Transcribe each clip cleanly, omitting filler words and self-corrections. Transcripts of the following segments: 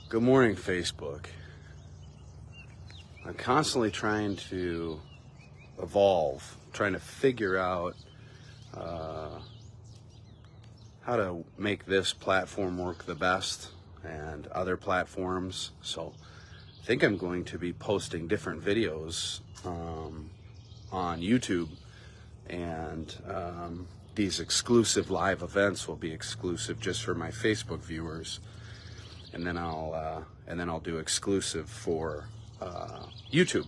Good morning, Facebook. I'm constantly trying to evolve, trying to figure out how to make this platform work the best and other platforms. So I think I'm going to be posting different videos on YouTube, and these exclusive live events will be exclusive just for my Facebook viewers. And then I'll do exclusive for YouTube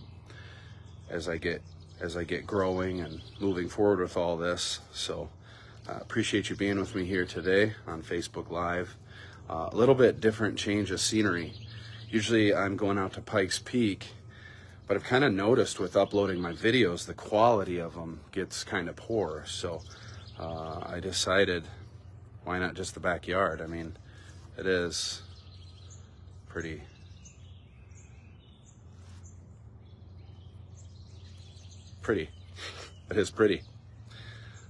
as I get growing and moving forward with all this. So appreciate you being with me here today on Facebook Live. A little bit different change of scenery. Usually I'm going out to Pikes Peak, but I've kind of noticed with uploading my videos, the quality of them gets kind of poor. So I decided, why not just the backyard? I mean, it is pretty. It is pretty.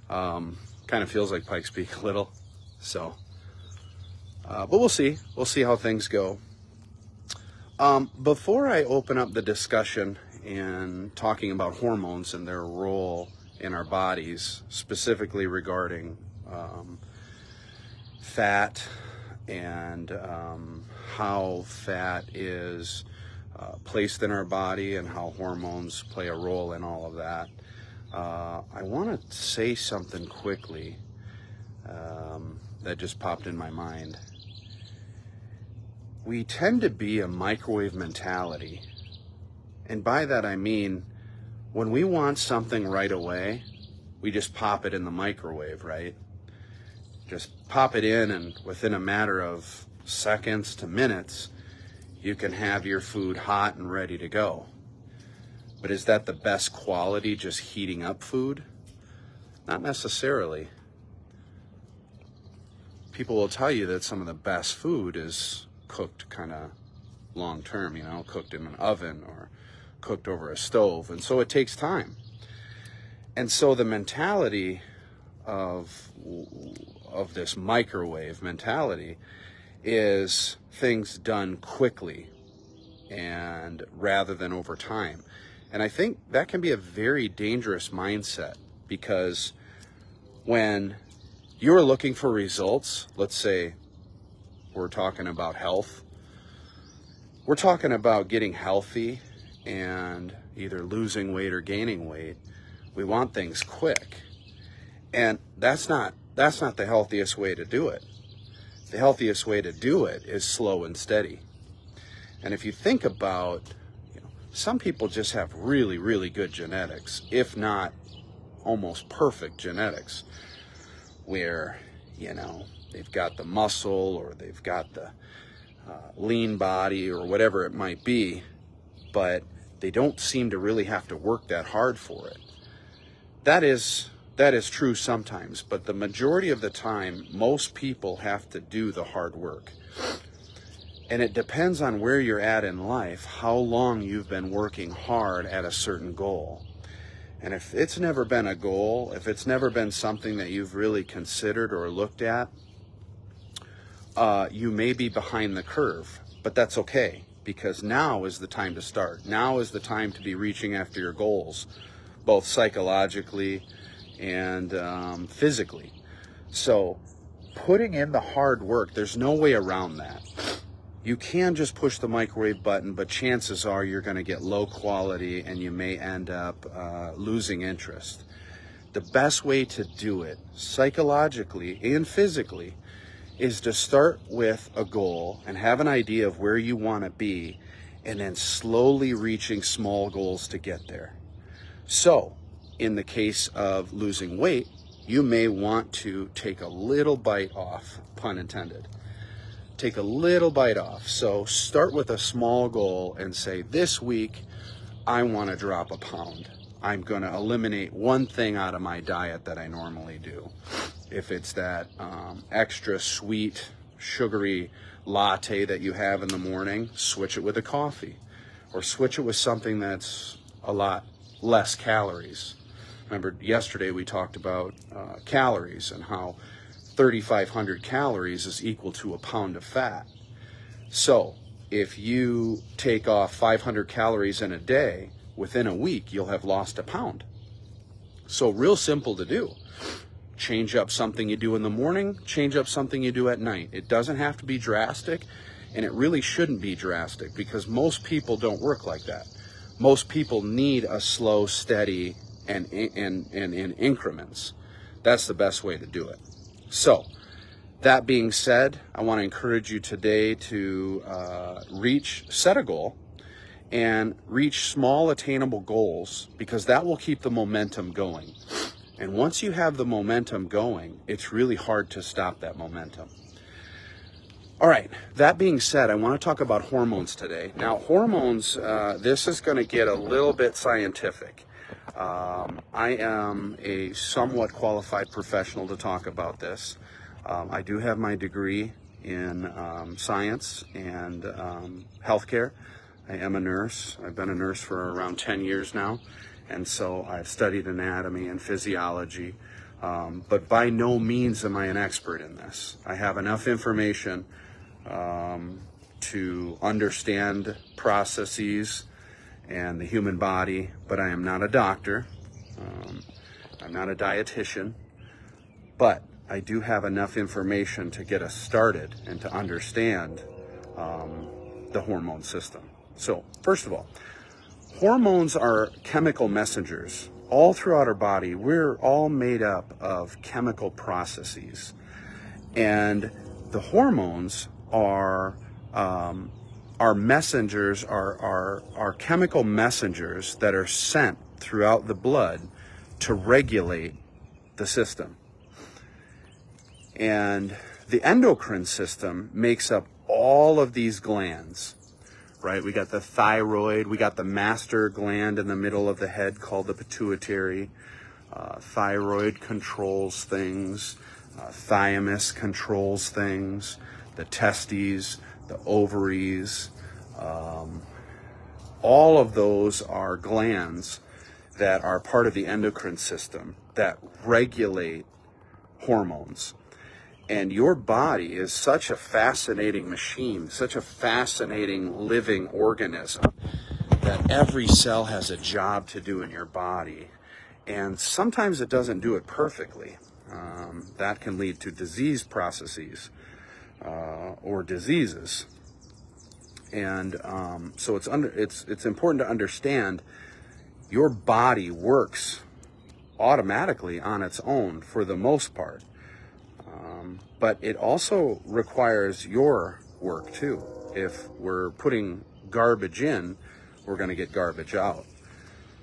Kind of feels like Pikes Peak a little. So, but we'll see. We'll see how things go. Before I open up the discussion in talking about hormones and their role in our bodies, specifically regarding fat and how fat is placed in our body and how hormones play a role in all of that, I want to say something quickly that just popped in my mind. We tend to be a microwave mentality, and by that I mean when we want something right away, we just pop it in the microwave, right? Just pop it in, and within a matter of seconds to minutes, you can have your food hot and ready to go. But is that the best quality, just heating up food? Not necessarily. People will tell you that some of the best food is cooked kind of long term, cooked in an oven or cooked over a stove. And so it takes time. And so the mentality of this microwave mentality is things done quickly and rather than over time. And I think that can be a very dangerous mindset, because when you're looking for results, let's say we're talking about health, we're talking about getting healthy and either losing weight or gaining weight, we want things quick. And that's not the healthiest way to do it. The healthiest way to do it is slow and steady. And if you think about, some people just have really, really good genetics, if not almost perfect genetics, where, they've got the muscle or they've got the lean body or whatever it might be, but they don't seem to really have to work that hard for it. That is true sometimes, but the majority of the time, most people have to do the hard work. And it depends on where you're at in life, how long you've been working hard at a certain goal. And if it's never been a goal, if it's never been something that you've really considered or looked at, you may be behind the curve, but that's okay, because now is the time to start. Now is the time to be reaching after your goals, both psychologically and physically. So putting in the hard work, there's no way around that. You can just push the microwave button, but chances are you're going to get low quality and you may end up losing interest. The best way to do it, psychologically and physically, is to start with a goal and have an idea of where you want to be, and then slowly reaching small goals to get there. So, in the case of losing weight, you may want to take a little bite off, pun intended. Take a little bite off. So start with a small goal and say, this week, I want to drop a pound. I'm going to eliminate one thing out of my diet that I normally do. If it's that extra sweet, sugary latte that you have in the morning, switch it with a coffee, or switch it with something that's a lot less calories. Remember, yesterday we talked about calories and how 3,500 calories is equal to a pound of fat. So if you take off 500 calories in a day, within a week, you'll have lost a pound. So real simple to do. Change up something you do in the morning, change up something you do at night. It doesn't have to be drastic, and it really shouldn't be drastic, because most people don't work like that. Most people need a slow, steady, and in increments. That's the best way to do it. So, that being said, I want to encourage you today to set a goal and reach small attainable goals, because that will keep the momentum going. And once you have the momentum going, it's really hard to stop that momentum. All right, that being said, I want to talk about hormones today. Now, hormones, this is going to get a little bit scientific. I am a somewhat qualified professional to talk about this. I do have my degree in science and healthcare. I am a nurse. I've been a nurse for around 10 years now, and so I've studied anatomy and physiology, but by no means am I an expert in this. I have enough information to understand processes and the human body, but I am not a doctor. I'm not a dietitian, but I do have enough information to get us started and to understand the hormone system. So, first of all, hormones are chemical messengers. All throughout our body, we're all made up of chemical processes. And the hormones are messengers, are chemical messengers that are sent throughout the blood to regulate the system. And the endocrine system makes up all of these glands, right? We got the thyroid, we got the master gland in the middle of the head called the pituitary. Thyroid controls things. Thymus controls things. The testes, the ovaries. All of those are glands that are part of the endocrine system that regulate hormones. And your body is such a fascinating machine, such a fascinating living organism, that every cell has a job to do in your body. And sometimes it doesn't do it perfectly. That can lead to disease processes or diseases. And so it's important to understand your body works automatically on its own for the most part. But it also requires your work too. If we're putting garbage in, we're going to get garbage out.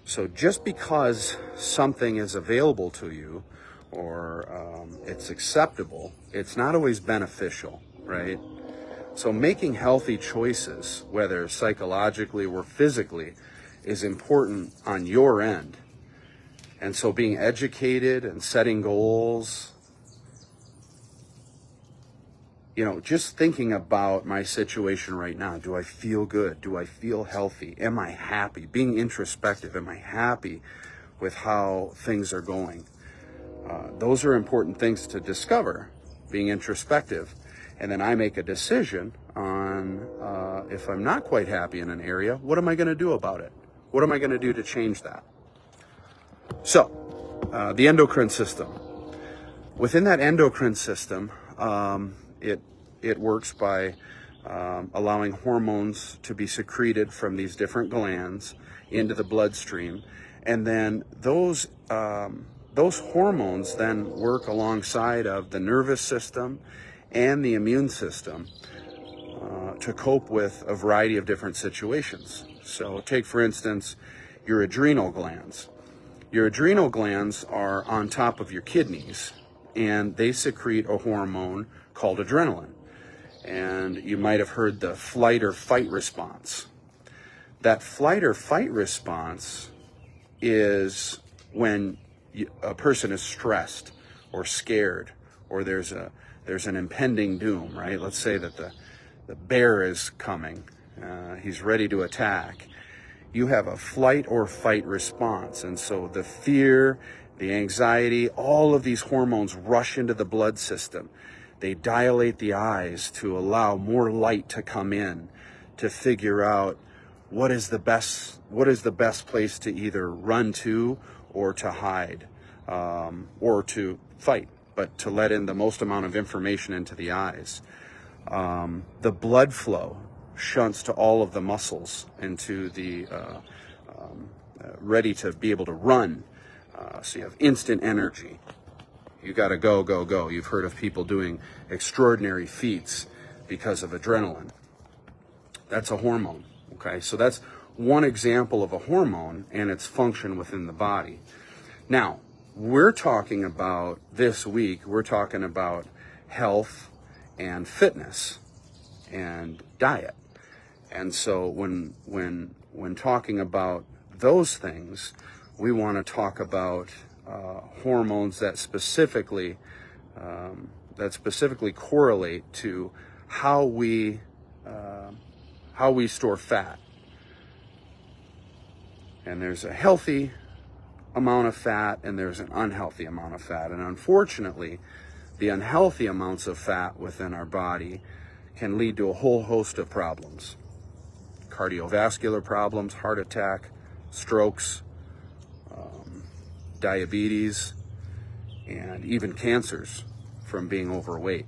So just because something is available to you or it's acceptable, it's not always beneficial, right? So making healthy choices, whether psychologically or physically, is important on your end. And so being educated and setting goals, just thinking about my situation right now. Do I feel good? Do I feel healthy? Am I happy? Being introspective. Am I happy with how things are going? Those are important things to discover, being introspective. And then I make a decision on if I'm not quite happy in an area, what am I going to do about it? What am I going to do to change that? So, the endocrine system. Within that endocrine system, it works by allowing hormones to be secreted from these different glands into the bloodstream, and then those hormones then work alongside of the nervous system and the immune system to cope with a variety of different situations. So take, for instance, your adrenal glands. Your adrenal glands are on top of your kidneys, and they secrete a hormone called adrenaline. And you might have heard the flight or fight response. That flight or fight response is when a person is stressed or scared, or there's an impending doom, right? Let's say that the bear is coming. He's ready to attack. You have a flight or fight response. And so the fear, the anxiety, all of these hormones rush into the blood system. They dilate the eyes to allow more light to come in, to figure out what is the best place to either run to or to hide, or to fight, but to let in the most amount of information into the eyes. The blood flow shunts to all of the muscles into the ready to be able to run. So you have instant energy. You got to go, go, go. You've heard of people doing extraordinary feats because of adrenaline. That's a hormone. Okay, so that's one example of a hormone and its function within the body. Now, we're talking about this week, we're talking about health and fitness and diet. And so when talking about those things, we want to talk about hormones that specifically correlate to how we store fat. And there's a healthy amount of fat and there's an unhealthy amount of fat. And unfortunately, the unhealthy amounts of fat within our body can lead to a whole host of problems. Cardiovascular problems, heart attack, strokes, diabetes, and even cancers from being overweight.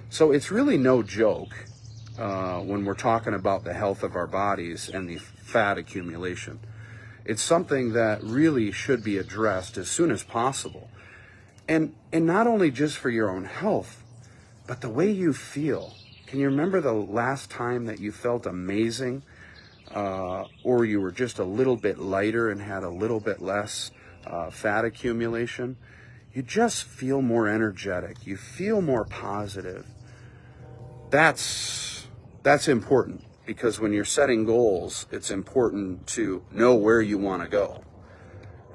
So it's really no joke when we're talking about the health of our bodies and the fat accumulation. It's something that really should be addressed as soon as possible. And not only just for your own health, but the way you feel. Can you remember the last time that you felt amazing, or you were just a little bit lighter and had a little bit less fat accumulation? You just feel more energetic. You feel more positive. That's important, because when you're setting goals, it's important to know where you want to go.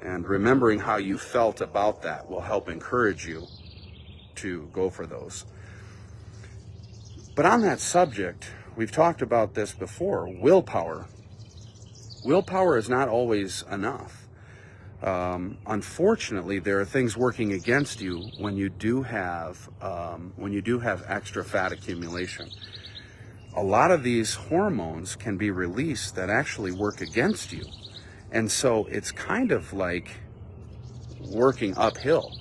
And remembering how you felt about that will help encourage you to go for those. But on that subject, we've talked about this before, willpower. Willpower is not always enough. Unfortunately, there are things working against you when you do have extra fat accumulation. A lot of these hormones can be released that actually work against you. And so it's kind of like working uphill.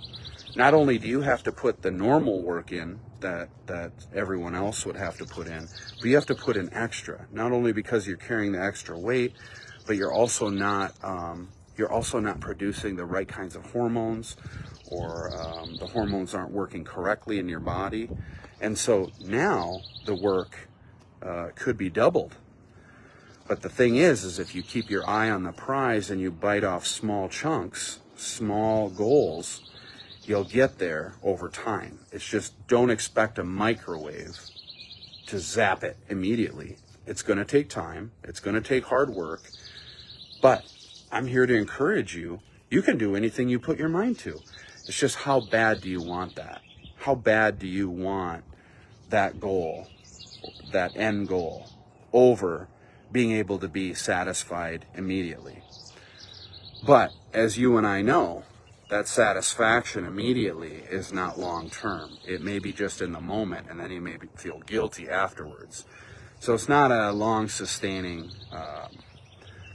Not only do you have to put the normal work in that everyone else would have to put in, but you have to put in extra. Not only because you're carrying the extra weight, but you're also not producing the right kinds of hormones, or the hormones aren't working correctly in your body. And so now the work could be doubled. But the thing is if you keep your eye on the prize and you bite off small chunks, small goals, you'll get there over time. It's just, don't expect a microwave to zap it immediately. It's going to take time. It's going to take hard work. But I'm here to encourage you. You can do anything you put your mind to. It's just, how bad do you want that? How bad do you want that goal, that end goal, over being able to be satisfied immediately? But as you and I know, that satisfaction immediately is not long term. It may be just in the moment, and then you may feel guilty afterwards. So it's not a long sustaining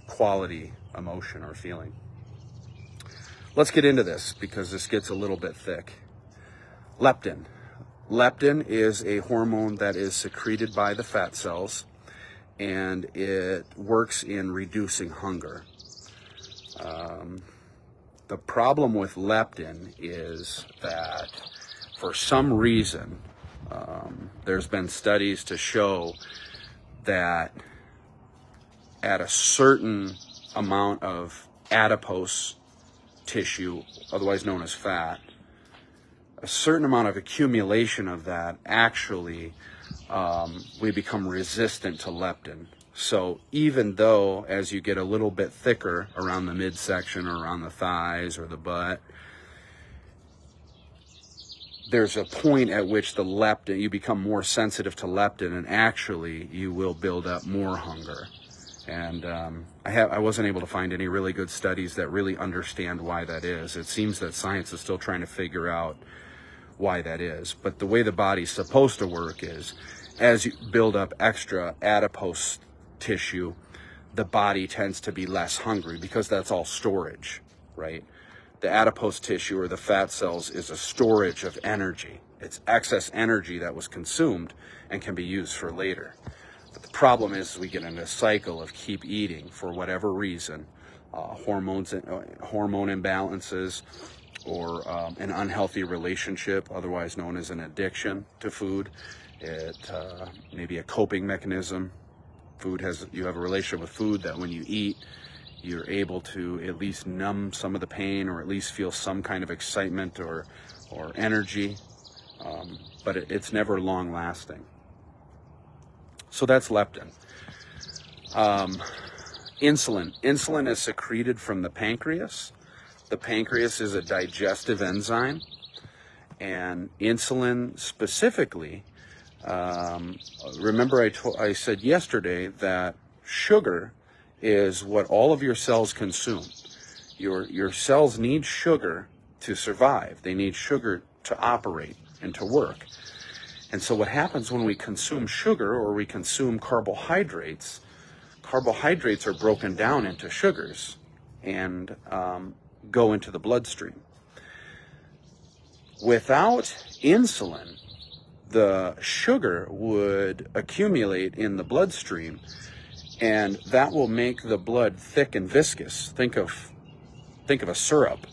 quality emotion or feeling. Let's get into this, because this gets a little bit thick. Leptin. Leptin is a hormone that is secreted by the fat cells, and it works in reducing hunger. The problem with leptin is that for some reason, there's been studies to show that at a certain amount of adipose tissue, otherwise known as fat, a certain amount of accumulation of that, actually we become resistant to leptin. So even though as you get a little bit thicker around the midsection or around the thighs or the butt, there's a point at which the leptin, you become more sensitive to leptin, and actually you will build up more hunger. And I wasn't able to find any really good studies that really understand why that is. It seems that science is still trying to figure out why that is. But the way the body's supposed to work is as you build up extra adipose tissue, the body tends to be less hungry because that's all storage, right? The adipose tissue or the fat cells is a storage of energy. It's excess energy that was consumed and can be used for later. But the problem is we get in a cycle of keep eating for whatever reason, hormone imbalances, or an unhealthy relationship, otherwise known as an addiction to food. It may be a coping mechanism. You have a relationship with food that when you eat, you're able to at least numb some of the pain or at least feel some kind of excitement or energy, but it's never long lasting. So that's leptin. Insulin. Insulin is secreted from the pancreas. The pancreas is a digestive enzyme, and insulin specifically, remember I said yesterday that sugar is what all of your cells consume. Your cells need sugar to survive. They need sugar to operate and to work. And so what happens when we consume sugar or we consume carbohydrates, carbohydrates are broken down into sugars and go into the bloodstream. Without insulin, the sugar would accumulate in the bloodstream, and that will make the blood thick and viscous. Think of a syrup.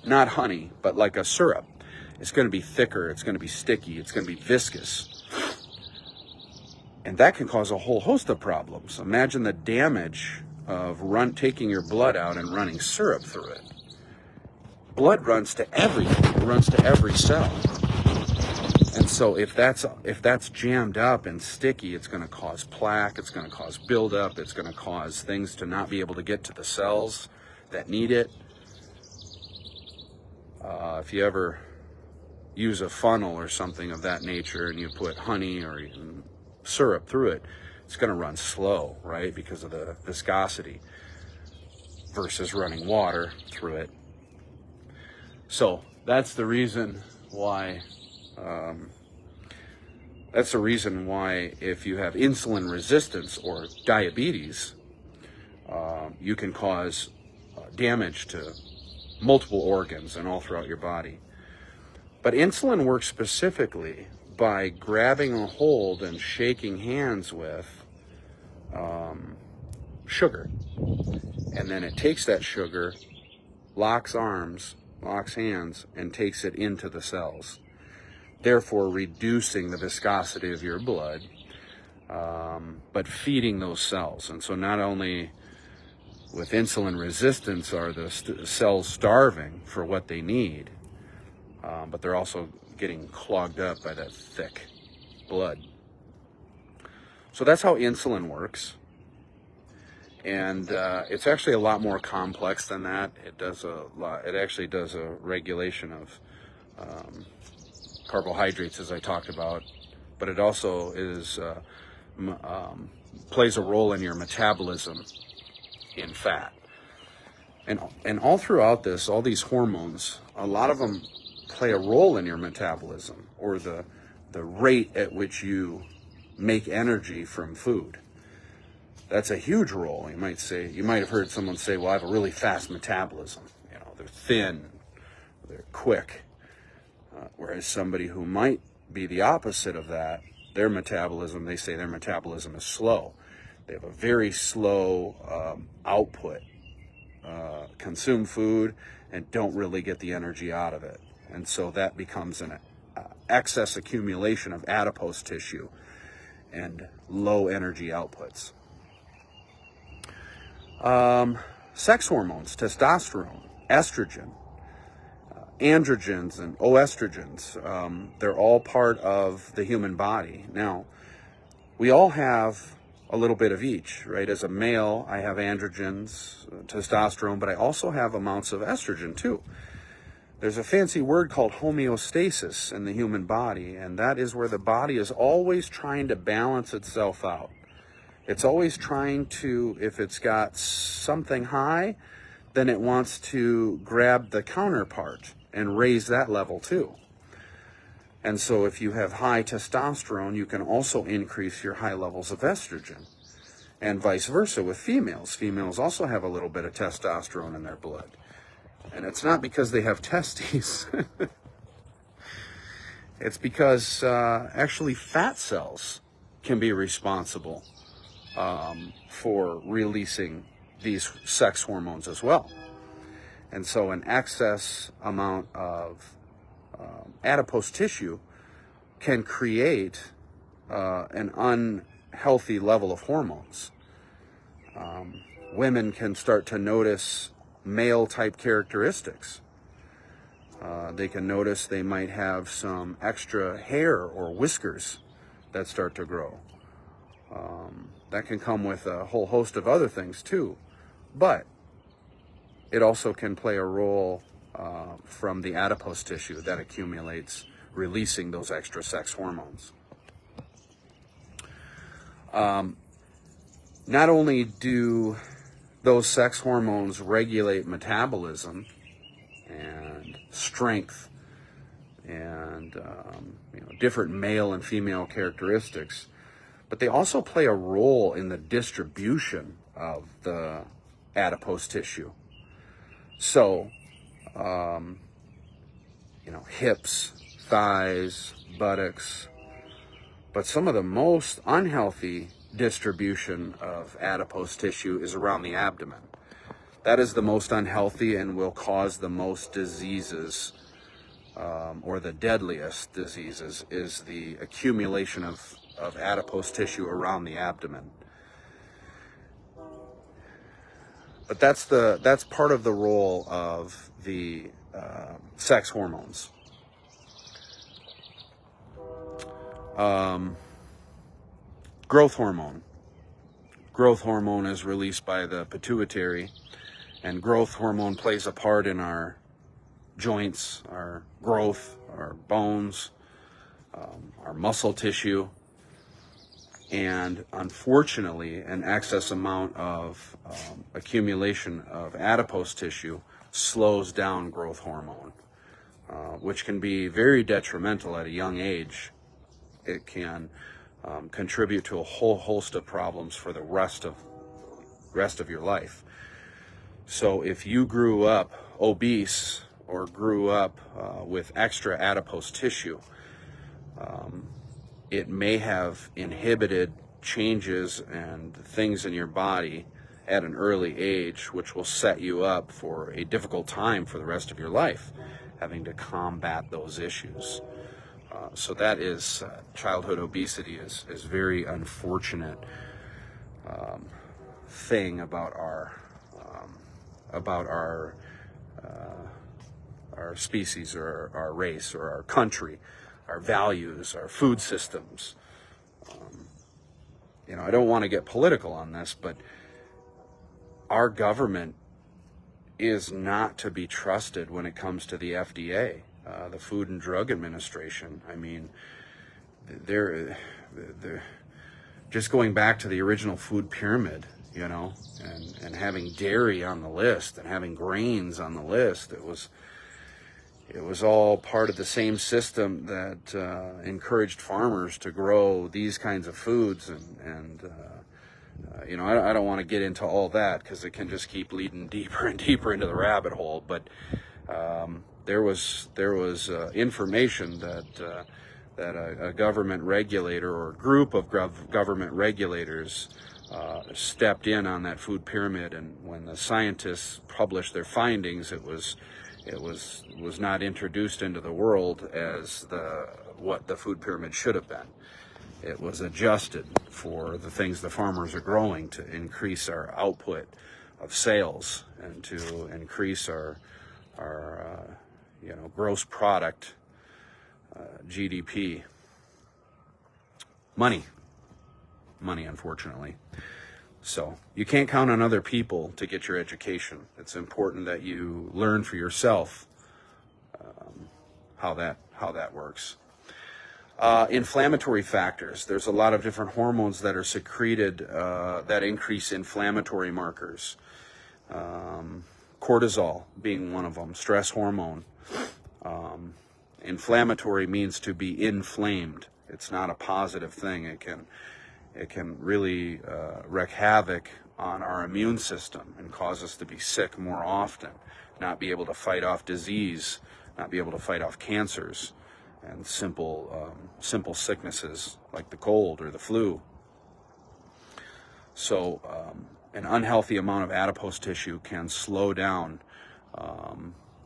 Not honey, but like a syrup. It's going to be thicker, it's going to be sticky, it's going to be viscous. And that can cause a whole host of problems. Imagine the damage of taking your blood out and running syrup through it. Blood runs to everything, it runs to every cell. And so if that's jammed up and sticky, it's going to cause plaque, it's going to cause buildup, it's going to cause things to not be able to get to the cells that need it. If you ever use a funnel or something of that nature and you put honey or even syrup through it, it's going to run slow, right? Because of the viscosity versus running water through it. So that's the reason why if you have insulin resistance or diabetes, you can cause damage to multiple organs and all throughout your body. But insulin works specifically by grabbing a hold and shaking hands with sugar. And then it takes that sugar, locks arms, locks hands, and takes it into the cells, therefore reducing the viscosity of your blood, but feeding those cells. And so not only with insulin resistance are the cells starving for what they need, but they're also getting clogged up by that thick blood. So that's how insulin works. And it's actually a lot more complex than that. It actually does a regulation of carbohydrates, as I talked about, but it also plays a role in your metabolism in fat. And all throughout this, all these hormones, a lot of them play a role in your metabolism, or the rate at which you make energy from food. That's a huge role. You might have heard someone say, well, I have a really fast metabolism. They're thin, they're quick. Whereas somebody who might be the opposite of that, they say their metabolism is slow. They have a very slow output, consume food, and don't really get the energy out of it. And so that becomes an excess accumulation of adipose tissue and low energy outputs. Sex hormones, testosterone, estrogen, androgens, and oestrogens, they're all part of the human body. Now, we all have a little bit of each, right? As a male, I have androgens, testosterone, but I also have amounts of estrogen too. There's a fancy word called homeostasis in the human body, and that is where the body is always trying to balance itself out. It's always trying to, if it's got something high, then it wants to grab the counterpart and raise that level too. And so if you have high testosterone, you can also increase your high levels of estrogen. And vice versa with females. Females also have a little bit of testosterone in their blood. And it's not because they have testes. It's because actually fat cells can be responsible for releasing these sex hormones as well. And so an excess amount of adipose tissue can create an unhealthy level of hormones. Women can start to notice male type characteristics. They can notice they might have some extra hair or whiskers that start to grow. That can come with a whole host of other things too, but it also can play a role from the adipose tissue that accumulates, releasing those extra sex hormones. Not only do those sex hormones regulate metabolism and strength and different male and female characteristics, but they also play a role in the distribution of the adipose tissue. So, hips, thighs, buttocks, but some of the most unhealthy distribution of adipose tissue is around the abdomen. That is the most unhealthy and will cause the most diseases, or the deadliest diseases, is the accumulation of adipose tissue around the abdomen. But that's part of the role of the sex hormones. Growth hormone. Growth hormone is released by the pituitary, and growth hormone plays a part in our joints, our growth, our bones, our muscle tissue. And unfortunately, an excess amount of accumulation of adipose tissue slows down growth hormone, which can be very detrimental at a young age. It can contribute to a whole host of problems for the rest of your life. So if you grew up obese or grew up with extra adipose tissue, it may have inhibited changes and things in your body at an early age, which will set you up for a difficult time for the rest of your life, having to combat those issues. So that is, childhood obesity is very unfortunate thing about our species, or our race, or our country, our values, our food systems. I don't want to get political on this, but our government is not to be trusted when it comes to the FDA, the Food and Drug Administration. I mean, they're just going back to the original food pyramid, and having dairy on the list and having grains on the list. It was all part of the same system that encouraged farmers to grow these kinds of foods, and I don't want to get into all that because it can just keep leading deeper and deeper into the rabbit hole. But there was information that a government regulator or a group of government regulators stepped in on that food pyramid, and when the scientists published their findings, it was not introduced into the world as what the food pyramid should have been. It was adjusted for the things the farmers are growing to increase our output of sales and to increase our gross product, GDP. Money, unfortunately. So you can't count on other people to get your education. It's important that you learn for yourself how that works. Inflammatory factors. There's a lot of different hormones that are secreted that increase inflammatory markers. Cortisol being one of them, stress hormone. Inflammatory means to be inflamed. It's not a positive thing. It can really wreak havoc on our immune system and cause us to be sick more often, not be able to fight off disease, not be able to fight off cancers and simple sicknesses like the cold or the flu. So an unhealthy amount of adipose tissue can slow down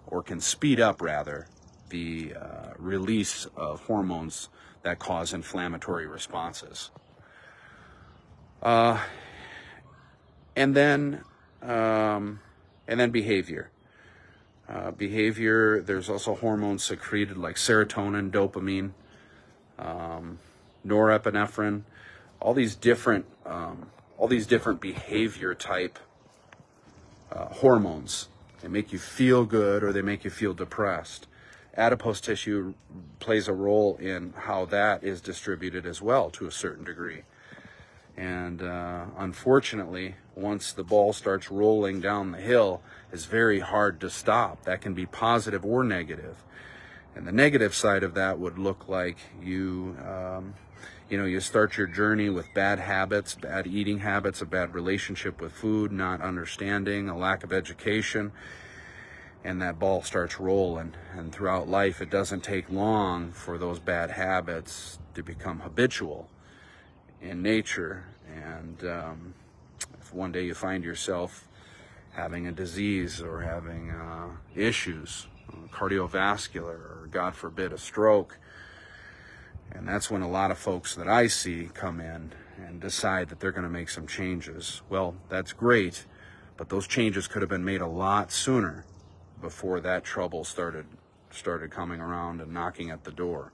or can speed up, rather, the release of hormones that cause inflammatory responses. And then behavior. There's also hormones secreted like serotonin, dopamine, norepinephrine, all these different behavior type hormones. They make you feel good or they make you feel depressed. Adipose tissue plays a role in how that is distributed as well, to a certain degree. And unfortunately, once the ball starts rolling down the hill, it's very hard to stop. That can be positive or negative. And the negative side of that would look like you start your journey with bad habits, bad eating habits, a bad relationship with food, not understanding, a lack of education, and that ball starts rolling. And throughout life, it doesn't take long for those bad habits to become habitual in nature. And if one day you find yourself having a disease or having issues, cardiovascular, or God forbid, a stroke, and that's when a lot of folks that I see come in and decide that they're going to make some changes. Well, that's great, but those changes could have been made a lot sooner before that trouble started coming around and knocking at the door.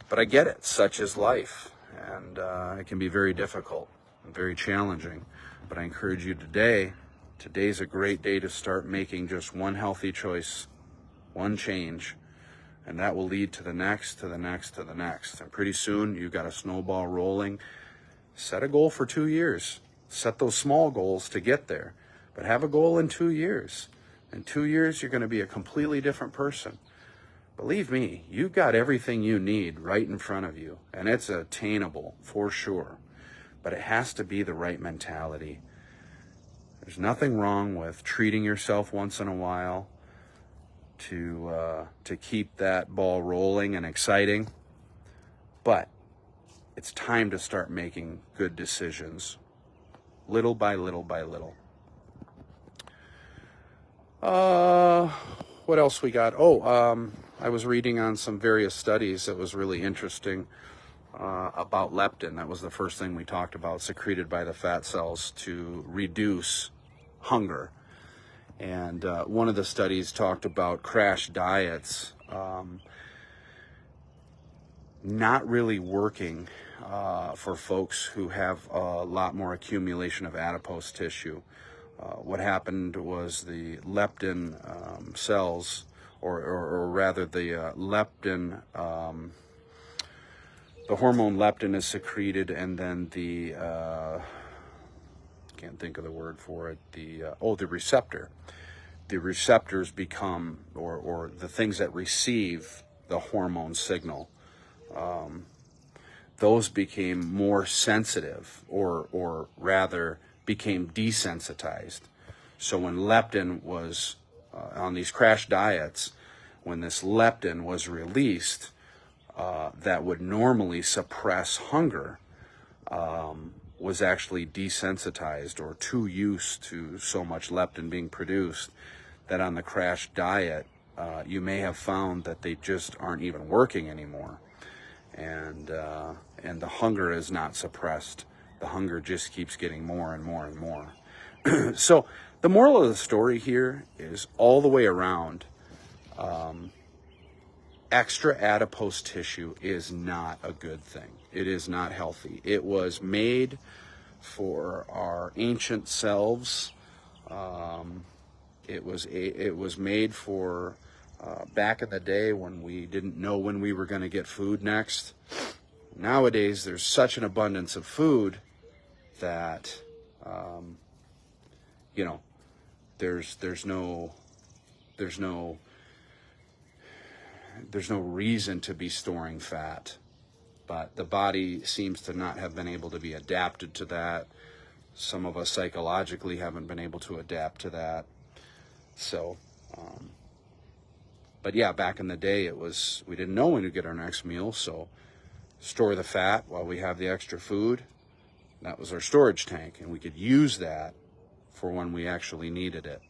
But I get it. Such is life, and it can be very difficult and very challenging. But I encourage you today's a great day to start making just one healthy choice, one change, and that will lead to the next, to the next, to the next. And pretty soon, you've got a snowball rolling. Set a goal for 2 years. Set those small goals to get there. But have a goal in 2 years. In 2 years, you're going to be a completely different person. Believe me, you've got everything you need right in front of you. And it's attainable, for sure. But it has to be the right mentality. There's nothing wrong with treating yourself once in a while to keep that ball rolling and exciting. But it's time to start making good decisions, little by little by little. What else we got? I was reading on some various studies that was really interesting about leptin. That was the first thing we talked about, secreted by the fat cells to reduce hunger. And one of the studies talked about crash diets not really working for folks who have a lot more accumulation of adipose tissue. What happened was the leptin cells, or rather the leptin, the hormone leptin is secreted, and then the can't think of the word for it. The receptor. The receptors become, or the things that receive the hormone signal, those became more sensitive, or rather became desensitized. So when leptin was on these crash diets, when this leptin was released, that would normally suppress hunger, was actually desensitized or too used to so much leptin being produced that on the crash diet, you may have found that they just aren't even working anymore. And the hunger is not suppressed. The hunger just keeps getting more and more and more. So the moral of the story here is all the way around, extra adipose tissue is not a good thing. It is not healthy. It was made for our ancient selves. It was made for back in the day when we didn't know when we were going to get food next. Nowadays, there's such an abundance of food that there's no reason to be storing fat, but the body seems to not have been able to be adapted to that. Some of us psychologically haven't been able to adapt to that. So, but yeah, back in the day, we didn't know when to get our next meal, so store the fat while we have the extra food. That was our storage tank, and we could use that for when we actually needed it.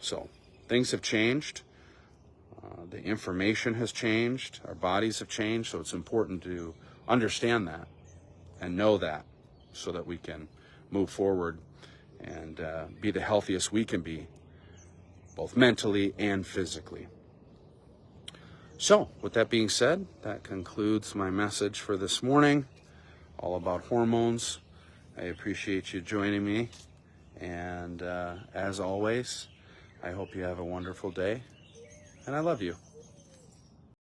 So things have changed. The information has changed. Our bodies have changed, so it's important to understand that and know that so that we can move forward and be the healthiest we can be, both mentally and physically. So, with that being said, that concludes my message for this morning, all about hormones. I appreciate you joining me, and as always, I hope you have a wonderful day, and I love you.